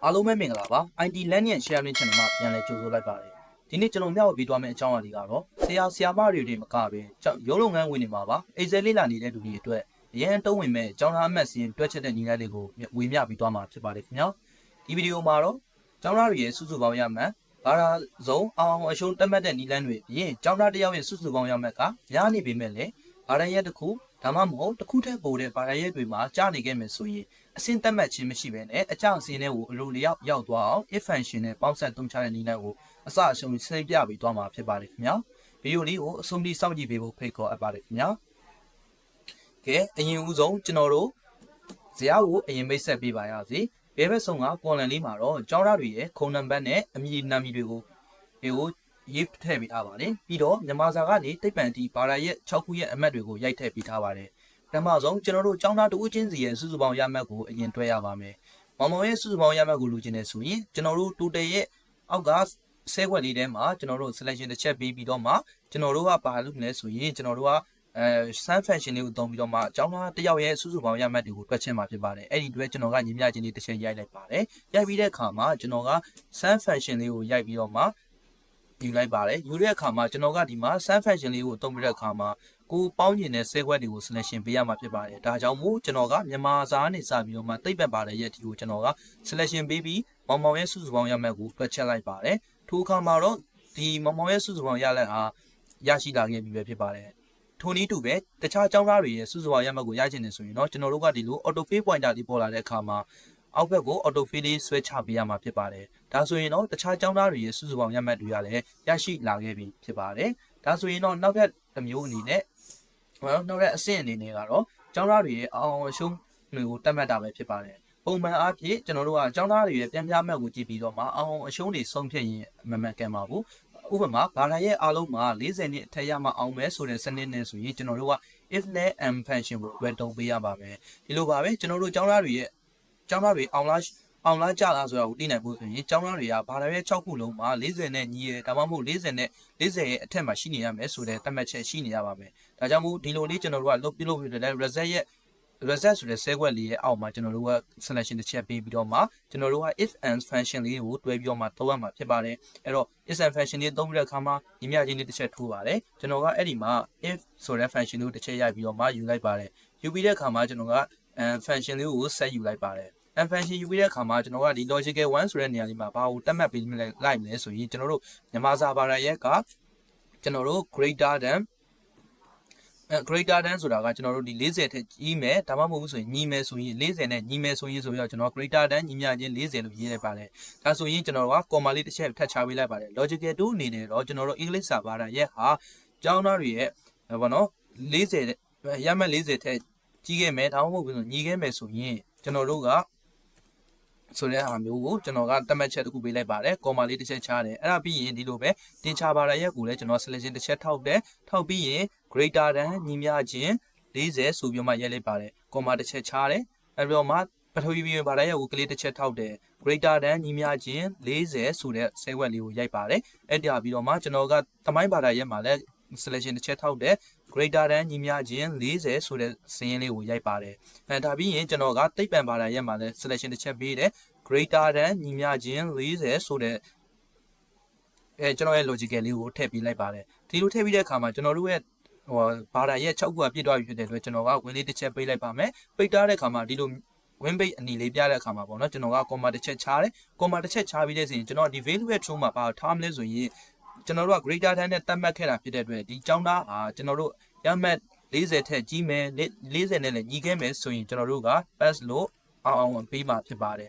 အားလုံးပဲမင်္ဂလာပါ IT Land ရဲ့ Sharing Channel မှာပြန်လည်ကြိုဆိုလိုက်ပါတယ်ဒီနေ့ကျွန်တော်မျှဝေပေးသွားမယ့်အကြောင်းအရာတွေကတော့ဆရာမတွေမကပဲရုံးလုပ်ငန်းဝင်တွေမှာပါ Excel လေ့လာနေတဲ့လူတွေအတွက်အရင်တုံးဝင်မဲ့ကျောင်းသားအမှတ်စီရင်တွက်ချက်တဲ့နည်းလမ်းတွေကိုဝေမျှပေးသွားမှာဖြစ်ပါတယ်ခင်ဗျာဒီဗီဒီယိုမှာတော့ကျောင်းသားတွေရဲ့စုစုပေါင်းရမှန်ဘာသာဆုံးအောင်အရှုံးတက်မှတ်တဲ့နည်းလမ်းတွေအပြင်ကျောင်းသားတစ်ယောက်ရဲ့စုစုပေါင်းရမှန်ကများနေပေမဲ့လည်းဘာသာရပ်တစ်ခုဒါမှမဟုတ်တစ်ခုထက်ပိုတဲ့ဘာသာရပ်တွေမှာကြားနေခဲ့မယ်ဆိုရင်အဆင့်တက်မှတ်ခြင်းမရှိဘဲနဲ့အကြောင်းအစင်းတွေကိုအလိုလျောက်ရောက်သွားအောင် if function နဲ့ပေါင်းစပ်သုံးချတဲ့နည်းလမ်းကိုအစအဆုံးစိတ်ပြပြီးသွားမှာဖြစ်ပါတယ်ခင်ဗျာဗီဒီယိုလေးကိုအဆုံးထိစောင့်ကြည့်ပေးဖို့ဖိတ်ခေါ်အပ်ပါတယ်ခင်ဗျာကဲအရင်ဦးဆုံးကျွန်တော်တို့ဇာတ်ကိုအရင်မိတ်ဆက်ပေးပါရစေဘယ်ဘက်ဆုံးက column လေးမှာတော့ကျောင်းသားတွေရဲ့ခုံနံပါတ်နဲ့အမည်နာမည်တွေကိုရေးထည့်ပေးထားပါတယ်ပြီးတော့မြန်မာစာကနေတိတ်ပံတီဘာသာရဲ့6ခုရဲ့အမှတ်တွေကိုရိုက်ထည့်ပေးထားပါတယ်ပထမဆုံးကျွန်တော်တို့ကျောင်းသားတဦးချင်းစီရဲ့စုစုပေါင်းရမှတ်ကိုအရင်တွဲရပါမယ်။မောင်မောင်ရဲ့စုစုပေါင်းရမှတ်ကိုလူချင်းနေဆိုရင်ကျွန်တော်တို့ total ရဲ့အောက်ကဆဲခွက်လေးထဲမှာကျွန်တော်တို့ selection တစ်ချက်ပေးပြီးတော့မှကျွန်တော်တို့ကဘာလုပ်မလဲဆိုရင်ကျွန်တော်တို့ကsum function လေးကိုသုံးပြီးတော့မှကျောင်းသားတစ်ယောက်ရဲ့စုစုပေါင်းရမှတ်တွေကိုတွက်ချက်မှာဖြစ်ပါတယ်။အဲ့ဒီအတွက်ကျွန်တော်ကညီမျှချင်းလေးတစ်ချက်ရိုက်လိုက်ပါတယ်။ရိုက်ပြီးတဲ့အခါမှာကျွန်တော်က sum function လေးကိုရိုက်ပြီးတော့မှယူလိုက်ပါတယ်ယူတဲ့အခါမှာကျွန်တော်ကဒီမှာ sum function လေးကိုသုံးပြီးတဲ့အခါမှာကိုပေါင်းကျင်တဲ့ဆဲခွက်တွေကို selection ပေးရမှာဖြစ်ပါတယ်ဒါကြောင့်မို့ကျွန်တော်ကမြန်မာစာနဲ့စပြီးတော့မှသိပ္ပံပါတယ်ရဲ့ဒီကိုကျွန်တော်က selection ပေးပြီးမောင်မောင်ရဲ့စုစုပေါင်းရမှတ်ကိုတွက်ချက်လိုက်ပါတယ်ထိုအခါမှာတော့ဒီမောင်မောင်ရဲ့စုစုပေါင်းရလက်ဟာရရှိလာခဲ့ပြီပဲဖြစ်ပါတယ်ထိုနည်းတူပဲတခြားကျောင်းသားတွေရဲ့စုစုပေါင်းရမှတ်ကိုရချင်တယ်ဆိုရင်တော့ကျွန်တော်တို့ကဒီလို auto fill pointer လေးပေါ်လာတဲ့အခါမှာအောက်ဘက်ကို auto fill လေးဆွဲချပေးရမှာဖြစ်ပါတယ်ဒါဆိုရင်တော့တခြားကျောင်းသားတွေရဲ့စုစုပေါင်းရမှတ်တွေကလည်းရရှိလာခဲ့ပြီဖြစ်ပါတယ်ဒါဆိုရင်တော့နောက်ထပ်တစ်မျိုးအနေနဲ့နောက်တဲ့အဆင့်အနေနဲ့ကတော့ကျောင်းသားတွေရဲ့အောင်အရှုံးတွေကိုတတ်မှတ်တာပဲဖြစ်ပါတယ်ပုံမှန်အားဖြင့်ကျွန်တော်တို့ကကျောင်းသားတွေရဲ့ပြန်ပြမှတ်ကိုကြည့်ပြီးတော့မှအောင်အရှုံးတွေဆုံးဖြတ်ရင်မမှန်ကန်ပါဘူးဥပမာဘာသာရဲ့အားလုံးမှာ40နှစ်အထက်ရမှအောင်မယ်ဆိုတဲ့စနစ်နဲ့ဆိုရင်ကျွန်တော်တို့က if နဲ့ m function ကိုဝယ်တုံးပေးရပါမယ်ဒီလိုပါပဲကျွန်တော်တို့ကျောင်းသားတွေအောင်လားကြလားဆိုတာကိုသိနိုင်ဖို့ဆိုရင်ကျောင်းသားတွေကဘာသာရဲ့6ခုလုံးမှာ40နဲ့ညီရဒါမှမဟုတ်40နဲ့40ရဲ့အထက်မှာရှိနေရမယ်ဆိုတဲ့သတ်မှတ်ချက်ရှိနေရပါမယ်ဒါကြောင့်မို့ဒီလိုလေးကျွန်တော်တို့ကလုပ်ပြလို့ပြတယ် result ဆိုတဲ့ဆဲခွက်လေးရဲ့အောက်မှာကျွန်တော်တို့က selection တစ်ချက်ပေးပြီးတော့မှကျွန်တော်တို့က if and function လေးကိုတွဲပြီးတော့မှသုံးရမှာဖြစ်ပါတယ်အဲ့တော့ if and function လေးသုံးပြီးတဲ့အခါမှာညီမျှချင်းလေးတစ်ချက်ထိုးပါတယ်ကျွန်တော်ကအဲ့ဒီမှာ if ဆိုတဲ့ function လေးကိုတစ်ချက်ရိုက်ပြီးတော့မှယူလိုက်ပါတယ်ယူပြီးတဲ့အခါမှာကျွန်တော်က function လေးကိုဆက်ယူလိုက်ပါတယ်function ယူပြီးတဲ့အခါမှာကျွန်တော်ကဒီ logical 1ဆိုတဲ့နေရာလေးမှာဘာကိုတတ်မှတ်ပေးလိုက်မလဲဆိုရင်ကျွန်တော်တို့မြန်မာစာဘာသာရဲ့ကကျွန်တော်တို့ greater than ဆိုတာကကျွန်တော်တို့ဒီ40ထက်ကြီးမယ်ဒါမှမဟုတ်ဘူးဆိုရင်ညီမယ်ဆိုရင်40နဲ့ညီမယ်ဆိုရင်ဆိုပြီးတော့ကျွန်တော် greater than ညီမျှချင်း40လို့ရေးလိုက်ပါတယ်ဒါဆိုရင်ကျွန်တော်တို့က comma လေးတစ်ချက်ထပ်ချပေးလိုက်ပါတယ် logical 2အနေနဲ့တော့ကျွန်တော်တို့ English စာဘာသာရဲ့ဟာကျောင်းသားတွေရဲ့ဘာနော်40ရမှတ်40ထက်ကြီးခဲ့မယ်ဒါမှမဟုတ်ဘူးဆိုညီခဲ့မယ်ဆိုရင်ကျွန်တော်တို့ကဆိုတဲ့ဟာမျိုးကိုကျွန်တော်ကတတ်မှတ်ချက်တစ်ခုပေးလိုက်ပါတယ်ကော်မာလေးတစ်ချက်ချတယ်အဲ့ဒါပြီးရင်ဒီလိုပဲတင်ချပါရရက်ကိုလည်းကျွန်တော် selection တစ်ချက်ထောက်တယ်ထောက်ပြီးရင် greater than ညီမျှချင်း40ဆိုပြီးမှရေးလိုက်ပါတယ်ကော်မာတစ်ချက်ချတယ်အဲ့ပြီးတော့မှပထဝီပြင်ပါရရက်ကိုကလေးတစ်ချက်ထောက်တယ် greater than ညီမျှချင်း40ဆိုတဲ့ဆဲခွက်လေးကိုရိုက်ပါတယ်အဲ့ဒါပြီးတော့မှကျွန်တော်ကသမိုင်းပါရရက်မှာလည်း selection တစ်ချက်ထောက်တယ် greater than ညီမျှချင်း40ဆိုတဲ့စာရင်းလေးကိုရိုက်ပါတယ်ဒါပြီးရင်ကျွန်တော်ကသိပ္ပံဘာသာရပ်မှာလည်း selection တစ်ချက်ပေးတယ် greater than ညီမျှချင်း40ဆိုတဲ့ကျွန်တော်ရဲ့ logical လေးကိုထည့်ပေးလိုက်ပါတယ်ဒီလိုထည့်ပြီးတဲ့အခါမှာကျွန်တော်တို့ရဲ့ဘာသာရပ်6ခုကပြည့်သွားပြီဖြစ်တဲ့အတွက်ကျွန်တော်ကဝင်လေးတစ်ချက်ပေးလိုက်ပါမယ်ပိတ်ထားတဲ့အခါမှာဒီလိုwin base အနီလေးပြတဲ့အခါမှာပေါ့နော်ကျွန်တော်က comma တစ်ချက်ချတယ် comma တစ်ချက်ချပြီးတဲ့ဆိုရင်ကျွန်တော်ဒီ value ရဲ့ true မှာပါထားမလဲဆိုရင်ကျွန်တော်တို့က greater than နဲ့တတ်မှတ်ခဲ့တာဖြစ်တဲ့အတွက်ဒီကျောင်းသားဟာကျွန်တော်တို့ရမှတ်40ထက်ကြီးမယ်40နဲ့လည်းညီခဲ့မယ်ဆိုရင်ကျွန်တော်တို့က pass လို့အောင်ပေးမှာဖြစ်ပါတယ်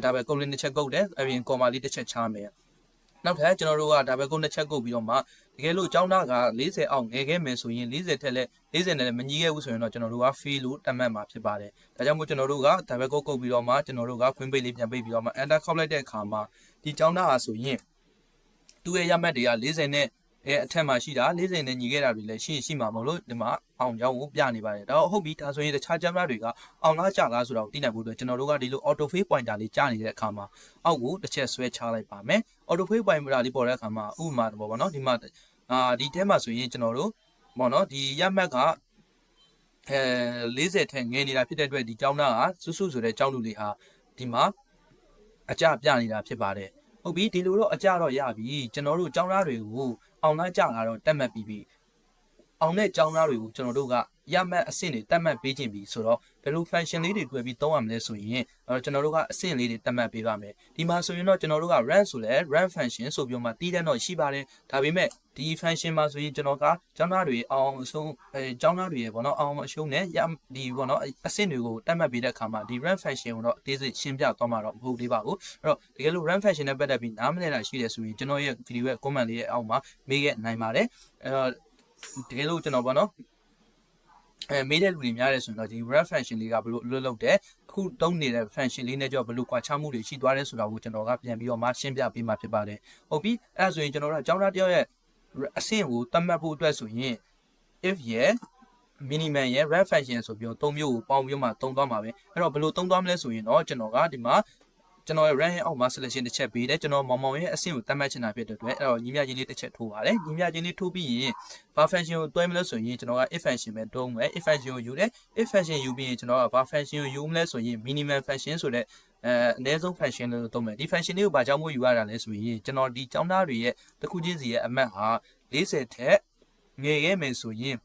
ဒါပဲကုတ်လေးတစ်ချက်ကုတ်တယ်အပြင် comma လေးတစ်ချက်ချမယ်နောက်ထပ်ကျွန်တော်တို့ကဒါပဲကုတ်တစ်ချက်ကုတ်ပြီးတော့မှတကယ်လို့ကျောင်းသားက40အောင်ငယ်ခဲ့မယ်ဆိုရင်40ထက်လည်း40နဲ့လည်းမညီခဲ့ဘူးဆိုရင်တော့ကျွန်တော်တို့က fail လို့တတ်မှတ်မှာဖြစ်ပါတယ်ဒါကြောင့်မို့ကျွန်တော်တို့ကဒါပဲကုတ်ပြီးတော့မှကျွန်တော်တို့က queen page လေးပြန်ပိတ်ပြီးတော့မှ enter ခောက်လိုက်တဲ့အခါမှာဒီကျောင်းသားဟာဆိုရင်သူ့ရဲ့ရမှတ်တွေက40နဲ့အထက်မှာရှိတာ40နဲ့ညီခဲ့တာတွေလည်းရှိမှာမဟုတ်လို့ဒီမှာအောင်ကြောင်းကိုပြနေပါတယ်ဒါဟုတ်ပြီဒါဆိုရင်တခြားကျမ်းစာတွေကအောင်လားကြလားဆိုတာကိုသိနိုင်ဖို့အတွက်ကျွန်တော်တို့ကဒီလို auto fill pointer လေးကြားနေတဲ့အခါမှာအောက်ကိုတစ်ချက်ဆွဲချလိုက်ပါမယ် auto fill pointer လေးပေါ်တဲ့အခါမှာဥပမာပေါ့နော်ဒီမှာဒီထဲမှာဆိုရင်ကျွန်တော်တို့ပေါ့နော်ဒီရမှတ်က40ထက်ငယ်နေတာဖြစ်တဲ့အတွက်ဒီကျောင်းသားကစုစုဆိုတဲ့ကျောင်းလူလေးဟာဒီမှာ အကြပြနေတာဖြစ်ပါတယ်ဟုတ်ပြီဒီလိုတော့အကြတော့ရပြီကျွန်တော်တို့ចောင်းသားတွေကိုအောင်သားကြလာတော့တက်မှတ်ပြီးပြီအောင်တဲ့ចောင်းသားတွေကိုကျွန်တော်တို့ကရမှတ်အဆင့်တွေတက်မှတ်ပေးခြင်းပြီဆိုတော့ဘယ်လို function လေးတွေတွေ့ပြီးသုံးရမလဲဆိုရင်ကျွန်တော်တို့ကအဆင့်လေးတွေတက်မှတ်ပေးပါမယ်ဒီမှာဆိုရင်တော့ကျွန်တော်တို့က run ဆိုလဲ run function ဆိုပြီးမှတီးတဲ့တော့ရှိပါတယ်ဒါပေမဲ့ဒီ function မှာဆိုရင်ကျွန်တော်ကចောင်းသားတွေအောင်အဆုံးចောင်းသားတွေရဲ့ပေါ့နော်အောင်အရှုံးနဲ့ဒီပေါ့နော်အဆင့်တွေကိုတက်မှတ်ပေးတဲ့အခါမှာဒီ run function ကိုတော့အသေးစိတ်ရှင်းပြသွားမှာတော့မဟုတ်သေးပါဘူးအဲ့တော့တကယ်လို့ run function နဲ့ပတ်သက်ပြီးနားမလည်တာရှိတယ်ဆိုရင်ကျွန်တော်ရဲ့ video ရဲ့ comment လေးရဲ့အောက်မှာမေးခဲ့နိုင်ပါတယ်တကယ်လို့ကျွန်တော်ပေါ့နော်မေးတဲ့လူတွေများတယ်ဆိုရင်တော့ဒီ ref function လေးကဘယ်လိုအလုပ်လုပ်တယ်အခုတုံးနေတဲ့ function လေးနဲ့ကြောဘယ်လိုကွာခြားမှုတွေရှိသွားတယ်ဆိုတာကိုကျွန်တော်ကပြန်ပြီးတော့မှရှင်းပြပေးမှာဖြစ်ပါတယ်ဟုတ်ပြီအဲ့ဒါဆိုရင်ကျွန်တော်တို့အကြောင်းသားတယောက်ရဲ့အဆင့်ကိုသတ်မှတ်ဖို့အတွက်ဆိုရင် if ရဲ့ minimum ရဲ့ ref function ဆိုပြီးတော့၃မျိုးကိုပေါင်းပြီးမှသုံးသွားမှာပဲအဲ့တော့ဘယ်လိုသုံးသွားမလဲဆိုရင်တော့ကျွန်တော်ကဒီမှာကျွန်တော်ရဲ့ run ရဲ့အောက်မှာ selection တစ်ချက်ပေးတယ်ကျွန်တော်မောင်မောင်ရဲ့အဆင့်ကိုသတ်မှတ်ချင်တာဖြစ်တဲ့အတွက်အဲ့တော့ညီမျှချင်းလေးတစ်ချက်ထိုးပါတယ်ညီမျှချင်းလေးထိုးပြီးရင် var function ကိုတွဲမလဲဆိုရင်ကျွန်တော်က if function ပဲတွန်းမယ် if function ကိုယူတယ် if function ယူပြီးရင်ကျွန်တော်က var function ကိုယူမလဲဆိုရင် minimum function ဆိုတဲ့အနည်းဆုံး function လို့သုံးမယ်ဒီ function လေးကိုဘာကြောင့်မို့ယူရတာလဲဆိုရင်ကျွန်တော်ဒီကျောင်းသားတွေရဲ့တစ်ခုချင်းစီရဲ့အမှတ်ဟာ40ထက်ငယ်ခဲ့မယ်ဆိုရင်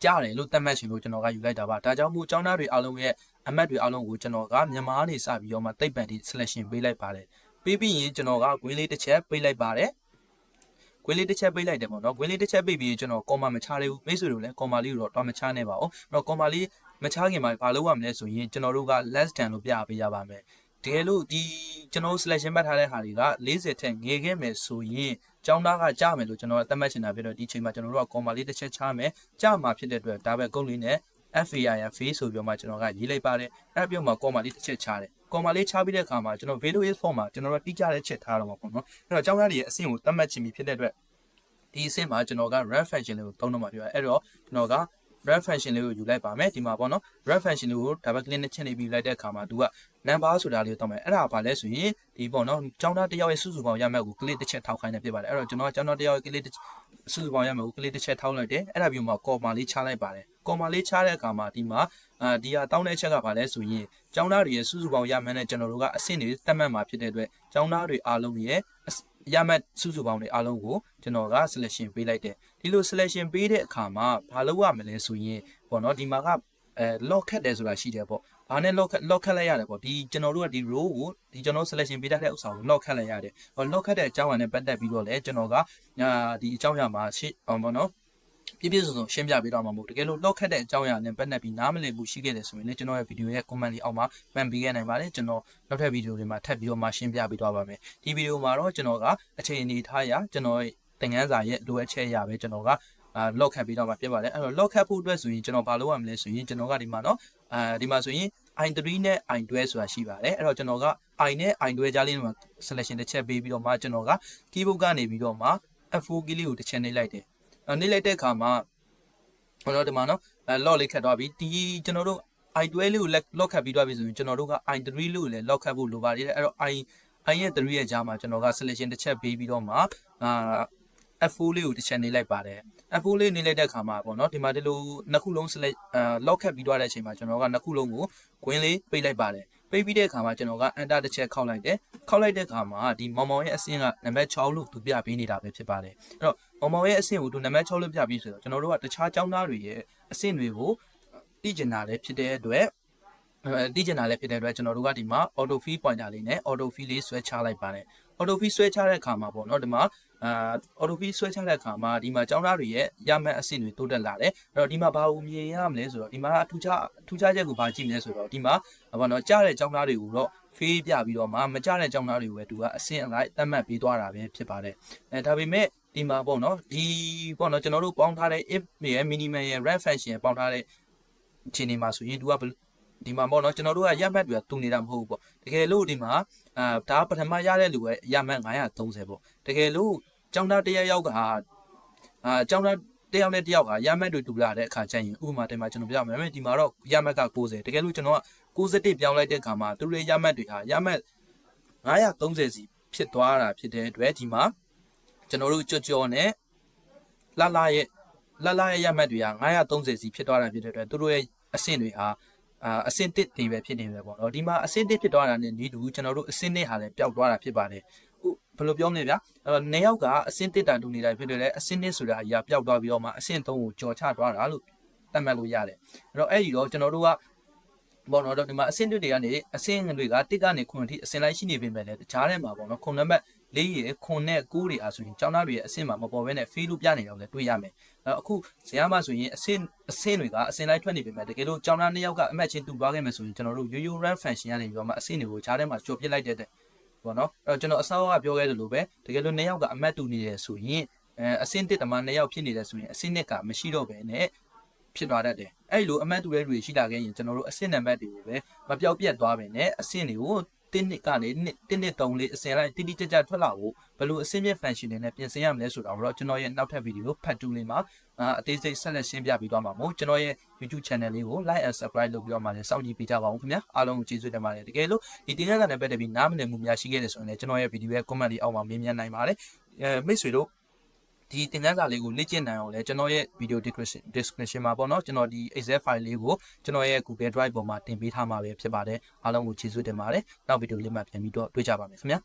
ကြားတယ်လို့သတ်မှတ်ရှင်လို့ကျွန်တော်ကယူလိုက်တာပါဒါကြောင့်မို့ကျောင်းသားတွေအားလုံးရဲ့အမှတ်တွေအားလုံးကိုကျွန်တော်ကမြန်မာနေစပြီးတော့မှသိပ္ပံဒီ selection ပေးလိုက်ပါတယ်ပေးပြီးရင်ကျွန်တော်က green လေးတစ်ချက်ပေးလိုက်ပါတယ် green လေးတစ်ချက်ပေးလိုက်တယ်ပေါ့နော် green လေးတစ်ချက်ပေးပြီးကျွန်တော် comma မချသေးဘူးမိတ်ဆွေတို့လည်း comma လေးကိုတော့မချနဲ့ပါဘူးအဲ့တော့ comma လေးမချခင်မှာဘာလုပ်ရမလဲဆိုရင်ကျွန်တော်တို့က less than လို့ပြပေးရပါမယ်တကယ်လို့ဒီကျွန်တော် selection မှတ်ထားတဲ့ဟာတွေက40ထက်ငယ်ခဲ့မယ်ဆိုရင်ကျောင်းသားကကြားမယ်လို့ကျွန်တော်သတ်မှတ်ချင်တာဖြစ်တော့ဒီချိန်မှာကျွန်တော်တို့က comma လေးတစ်ချက်ချမယ်ကြားမှာဖြစ်တဲ့အတွက်ဒါပဲကုတ်လေးနဲ့ FAIR face ဆိုပြီးတော့မှကျွန်တော်ကရေးလိုက်ပါတယ်အဲ့ပြုံးမှာ comma လေးတစ်ချက်ချတယ် comma လေးချပြီးတဲ့အခါမှာကျွန်တော် value is form မှာကျွန်တော်တို့တိကျတဲ့ချက်ထားတော့မှာပေါ့နော်အဲ့တော့ကျောင်းသားတွေရဲ့အဆင့်ကိုသတ်မှတ်ချင်ပြီဖြစ်တဲ့အတွက်ဒီအဆင့်မှာကျွန်တော်က ref function လေးကိုသုံးတော့မှာဖြစ်ပါတယ်အဲ့တော့ကျွန်တော်က ref function လေးကိုယူလိုက်ပါမယ်ဒီမှာပေါ့နော် ref function လေးကို double click နဲ့ချက်နေပြီးလိုက်တဲ့အခါမှာသူက number ဆိုတာလေးကိုတောင်းမယ်အဲ့ဒါဘာလဲဆိုရင်ဒီပေါ့နော်ကျောင်းသားတစ်ယောက်ရဲ့စုစုပေါင်းရမယ့်ကို click တစ်ချက်ထောက်ခိုင်းနေဖြစ်ပါတယ်အဲ့တော့ကျွန်တော်ကကျောင်းသားတစ်ယောက်ရဲ့ click စုစုပေါင်းရမယ့်ကို click တစ်ချက်ထောက်လိုက်တယ်အဲ့ဒါပြီးမှ comma လေးချလိုက်ပါတယ် comma လေးချတဲ့အခါမှာဒီမှာဒီဟာတောင်းတဲ့အချက်ကဘာလဲဆိုရင်ကျောင်းသားတွေရဲ့စုစုပေါင်းရမယ့်နဲ့ကျွန်တော်တို့ကအဆင့်တွေသတ်မှတ်မှာဖြစ်တဲ့အတွက်ကျောင်းသားတွေအားလုံးရဲ့ရမယ့်စုစုပေါင်းတွေအားလုံးကိုကျွန်တော်က selection ပေးလိုက်တယ်ဒီလို selection ပေးတဲ့အခါမှာဘာလုပ်ရမလဲဆိုရင်ပေါ့နော်ဒီမှာကlock ခတ်တယ်ဆိုတာရှိတယ်ပေါ့ဘာနဲ့ lock ခတ်လိုက်ရတယ်ပေါ့ဒီကျွန်တော်တို့ကဒီ row ကိုဒီကျွန်တော် selection ပေးတဲ့ဥစ္စာကို lock ခတ်လိုက်ရတယ်lock ခတ်တဲ့အကြောင်းအရာနဲ့ပတ်သက်ပြီးတော့လည်းကျွန်တော်ကဒီအကြောင်းအရာမှာရှင်းအောင်ပေါ့နော်ပြည့်စုံရှင်းပြပေးတော့မှာမဟုတ်တကယ်လို့ lock ခတ်တဲ့အကြောင်းအရာနဲ့ပတ်သက်ပြီးနားမလည်ဘူးရှိခဲ့တယ်ဆိုရင်လည်းကျွန်တော်ရဲ့ video ရဲ့ comment လေးအောက်မှာမှန်ပေးခဲ့နိုင်ပါတယ်ကျွန်တော်နောက်ထပ် video တွေမှာထပ်ပြီးတော့မှရှင်းပြပေးသွားပါမယ်ဒီ video မှာတော့ကျွန်တော်ကအခြေအနေထားရကျွန်တော်သင်ခန်းစာရဲ့လိုအပ်ချက်အရာပဲကျွန်တော်ကlock ခတ်ပြီးတော့မှဖြစ်ပါတယ်အဲ့တော့ lock ခတ်ဖို့အတွက်ဆိုရင်ကျွန်တော်ဘာလုပ်ရမလဲဆိုရင်ကျွန်တော်ကဒီမှာနော်ဒီမှာဆိုရင် i3 နဲ့ i12 ဆိုတာရှိပါတယ်အဲ့တော့ကျွန်တော်က i နဲ့ i12 ကြားလေးမှာ selection တစ်ချက်ပေးပြီးတော့မှကျွန်တော်က keyboard ကနေပြီးတော့မှ F4 key လေးကိုတစ်ချက်နှိပ်လိုက်တယ်နှိပ်လိုက်တဲ့အခါမှာဟိုတော့ဒီမှာနော်lock လေးခတ်သွားပြီဒီကျွန်တော်တို့ i12 လေးကို lock ခတ်ပြီးသွားပြီဆိုရင်ကျွန်တော်တို့က i3 လေးကိုလည်း lock ခတ်ဖို့လိုပါတယ်အဲ့တော့ i ရဲ့3ရဲ့ကြားမှာကျွန်တော်က selection တစ်ချက်ပေးပြီးတော့မှF4 လေးကိုတစ်ချက်နှိပ်လိုက်ပါတယ် F4 လေးနှိပ်လိုက်တဲ့အခါမှာပေါ့နော်ဒီမှာဒီလိုနှစ်ခုလုံး select lock ခတ်ပြီးသွားတဲ့အချိန်မှာကျွန်တော်ကနှစ်ခုလုံးကို green လေးပိတ်လိုက်ပါတယ်ပိတ်ပြီးတဲ့အခါမှာကျွန်တော်က enter တစ်ချက်ခောက်လိုက်တယ်ခောက်လိုက်တဲ့အခါမှာဒီမောင်မောင်ရဲ့အဆင့်ကနံပါတ်6လို့သူပြပေးနေတာပဲဖြစ်ပါတယ်အဲ့တော့မောင်မောင်ရဲ့အဆင့်ကိုသူနံပါတ်6လို့ပြပြီးဆိုတော့ကျွန်တော်တို့ကတခြားကျောင်းသားတွေရဲ့အဆင့်တွေကိုသိကျင်တာလည်းဖြစ်တဲ့အတွက်ကျွန်တော်တို့ကဒီမှာ auto fill pointer လေးနဲ့ auto fill လေးဆွဲချလိုက်ပါတယ် auto fill ဆွဲချတဲ့အခါမှာပေါ့နော်ဒီမှာauto fill ဆွဲချတဲ့အခါမှာဒီမှာကျောင်းသားတွေရဲ့ရမယ့်အဆင့်တွေတိုးတက်လာတယ်အဲ့တော့ဒီမှာဘာကိုမြင်ရမလဲဆိုတော့ဒီမှာထူးခြားချက်ကိုဘာကြည့်မလဲဆိုတော့ဒီမှာဘာနော်ကြားတဲ့ကျောင်းသားတွေကိုတော့ fail ပြပြီးတော့မှမကြားတဲ့ကျောင်းသားတွေကိုပဲသူကအဆင့်အလိုက်သတ်မှတ်ပေးသွားတာပဲဖြစ်ပါတယ်ဒါပေမဲ့ဒီမှာပေါ့နော်ဒီပေါ့နော်ကျွန်တော်တို့ပေါင်းထားတဲ့ if ရဲ့ minimum ရဲ့ ref function ရဲ့ပေါင်းထားတဲ့အခြေအနေမှာဆိုရင်သူကဒီမှာပေါ့နော်ကျွန်တော်တို့ကရမှတ်တွေကတူနေတာမဟုတ်ဘူးပေါ့တကယ်လို့ဒီမှာဒါပထမရတဲ့လူရဲ့ရမှတ်930ပေါ့တကယ်လို့ကျောင်းသားတစ်ယောက်ကကျောင်းသားတစ်ယောက်နဲ့တစ်ယောက်ကရမှတ်တွေတူလာတဲ့အခါကျရင်ဥပမာတင်မှာကျွန်တော်ပြမယ်ဒီမှာတော့ရမှတ်က90တကယ်လို့ကျွန်တော်က61ပြောင်းလိုက်တဲ့အခါမှာသူတို့ရမှတ်တွေဟာရမှတ်930စီဖြစ်သွားတာဖြစ်တဲ့အတွက်ဒီမှာကျွန်တော်တို့ကြော်နဲ့လရဲ့ရမှတ်တွေက930စီဖြစ်သွားတာဖြစ်တဲ့အတွက်သူတို့ရဲ့အဆင့်တွေဟာ အဆင့်တစ်တွေပဲဖြစ်နေပဲပေါ့နော်ဒီမှာအဆင့်တစ်ဖြစ်သွားတာနဲ့ဒီတူကျွန်တော်တို့အဆင့်နှစ်ဟာလည်းပျောက်သွားတာဖြစ်ပါတယ်ဘယ်လိုပြောမလဲဗျာနှစ်ယောက်ကအဆင့်တစ်တာတူနေတာဖြစ်တယ်လေအဆင့်နှစ်ဆိုတာအရာပျောက်သွားပြီးတော့မှအဆင့်သုံးကိုကြော်ချသွားတာလို့သတ်မှတ်လို့ရတယ်အဲ့တော့အဲ့ဒီတော့ကျွန်တော်တို့ကပေါ့နော်ဒီမှာအဆင့်တွေကနေအဆင့်တွေကတစ်ကနေ9အထိအဆင့်လိုက်ရှိနေပြင်ပဲလေတခြားထဲမှာပေါ့နော်ခုနံပါတ်4ရေ9နဲ့9တွေအားဆိုရင်ကျောင်းသားတွေရဲ့အဆင့်မှာမပေါ်ဘဲနဲ့ fail လို့ပြနေတော့လည်းတွေ့ရမယ်အခုဇာတ်မှာဆိုရင်အဆင့်တွေကအဆင့်လိုက်ထွက်နေပြင်ပဲတကယ်လို့ကျောင်းသား2ယောက်ကအမှတ်ချင်းတူသွားခဲ့မယ်ဆိုရင်ကျွန်တော်တို့ yo run function ကနေပြီးတော့မှအဆင့်တွေကိုခြားထဲမှာကျော်ပြစ်လိုက်တဲ့ပေါ့နော်အဲ့တော့ကျွန်တော်အစောကပြောခဲ့သလိုပဲတကယ်လို့2ယောက်ကအမှတ်တူနေတယ်ဆိုရင်အဆင့်1တမ2ယောက်ဖြစ်နေတယ်ဆိုရင်အဆင့်1ကမရှိတော့ဘဲနဲ့ဖြစ်သွားတတ်တယ်အဲ့လိုအမှတ်တူတဲ့တွေရှိလာခဲ့ရင်ကျွန်တော်တို့အဆင့်နံပါတ်တွေကိုပဲမပြောက်ပြတ်သွားပဲနဲ့အဆင့်တွေကို1နှစ်ကနေ1နှစ်3လေးအဆင့်လိုက်တိတိကျကျထွက်လာဖို့ဘယ်လိုအဆင့်မြင့် function တွေနဲ့ပြင်ဆင်ရမလဲဆိုတာကိုတော့ကျွန်တော်ရဲ့နောက်ထပ်ဗီဒီယို part 2လေးမှာအသေးစိတ်ဆက်လက်ရှင်းပြပေးသွားမှာမို့ကျွန်တော်ရဲ့ YouTube channel လေးကို like and subscribe လုပ်ပြီးတော့မှလည်းစောင့်ကြည့်ပေးကြပါဦးခင်ဗျာအားလုံးကိုကျေးဇူးတင်ပါတယ်တကယ်လို့ဒီတင်ပြစာနဲ့ပတ်သက်ပြီးနားမလည်မှုများရှိခဲ့တယ်ဆိုရင်လည်းကျွန်တော်ရဲ့ဗီဒီယိုရဲ့ comment လေးအောက်မှာမေးမြန်းနိုင်ပါတယ်မိတ်ဆွေတို့ဒီသင်ခန်းစာလေးကိုလေ့ကျင့်နိုင်အောင်လဲကျွန်တော်ရဲ့ video description မှာပေါ့နော်ကျွန်တော်ဒီ Excel file လေးကိုကျွန်တော်ရဲ့ Google Drive ပေါ်မှာတင်ပေးထားမှာပဲဖြစ်ပါတယ်အားလုံးကိုကျေးဇူးတင်ပါတယ်နောက်ဗီဒီယိုလေးမှာပြန်ပြီးတော့တွေ့ကြပါမယ်ခင်ဗျာ